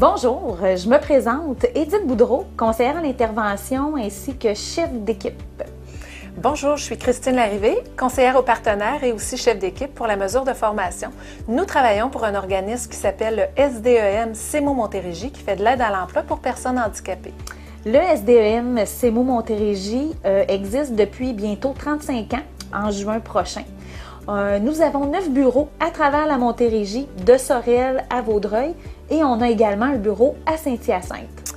Bonjour, je me présente, Édith Boudreau, conseillère en intervention ainsi que chef d'équipe. Bonjour, je suis Christine Larrivée, conseillère aux partenaires et aussi chef d'équipe pour la mesure de formation. Nous travaillons pour un organisme qui s'appelle le SDEM CEMO Montérégie qui fait de l'aide à l'emploi pour personnes handicapées. Le SDEM CEMO Montérégie existe depuis bientôt 35 ans, en juin prochain. Nous avons 9 bureaux à travers la Montérégie, de Sorel à Vaudreuil, et on a également un bureau à Saint-Hyacinthe.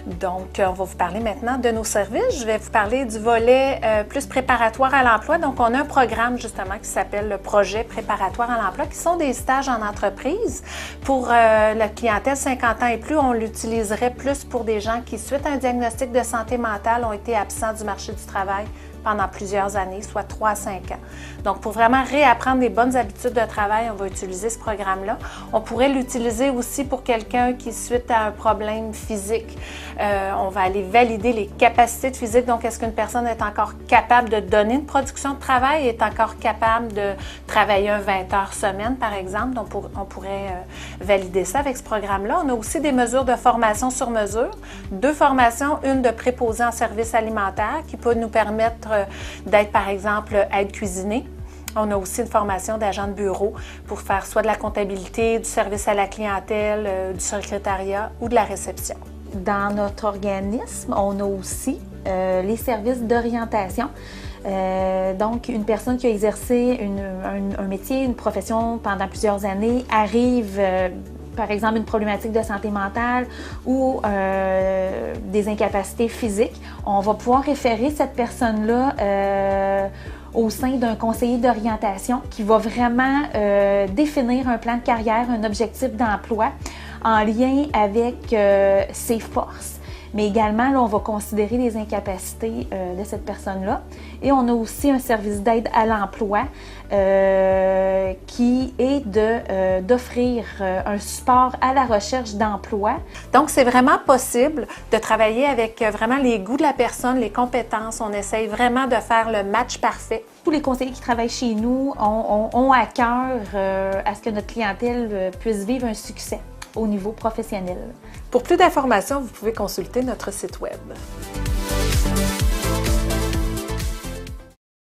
Donc, on va vous parler maintenant de nos services. Je vais vous parler du volet plus préparatoire à l'emploi. Donc, on a un programme justement qui s'appelle le projet préparatoire à l'emploi, qui sont des stages en entreprise. Pour la clientèle 50 ans et plus, on l'utiliserait plus pour des gens qui, suite à un diagnostic de santé mentale, ont été absents du marché du travail pendant plusieurs années, soit 3 à 5 ans. Donc, pour vraiment réapprendre des bonnes habitudes de travail, on va utiliser ce programme-là. On pourrait l'utiliser aussi pour quelqu'un qui, suite à un problème physique, on va aller valider les capacités de physique. Donc, est-ce qu'une personne est encore capable de donner une production de travail, est encore capable de travailler un 20 heures semaine, par exemple? Donc, on pourrait valider ça avec ce programme-là. On a aussi des mesures de formation sur mesure. 2 formations, une de préposé en services alimentaires qui peut nous permettre d'être, par exemple, aide cuisinée. On a aussi une formation d'agent de bureau pour faire soit de la comptabilité, du service à la clientèle, du secrétariat ou de la réception. Dans notre organisme, on a aussi les services d'orientation. Donc, une personne qui a exercé un métier, une profession pendant plusieurs années arrive par exemple, une problématique de santé mentale ou des incapacités physiques, on va pouvoir référer cette personne-là au sein d'un conseiller d'orientation qui va vraiment définir un plan de carrière, un objectif d'emploi en lien avec ses forces. Mais également, là, on va considérer les incapacités de cette personne-là. Et on a aussi un service d'aide à l'emploi qui est d'offrir un support à la recherche d'emploi. Donc, c'est vraiment possible de travailler avec vraiment les goûts de la personne, les compétences. On essaye vraiment de faire le match parfait. Tous les conseillers qui travaillent chez nous ont à cœur à ce que notre clientèle puisse vivre un succès au niveau professionnel. Pour plus d'informations, vous pouvez consulter notre site web.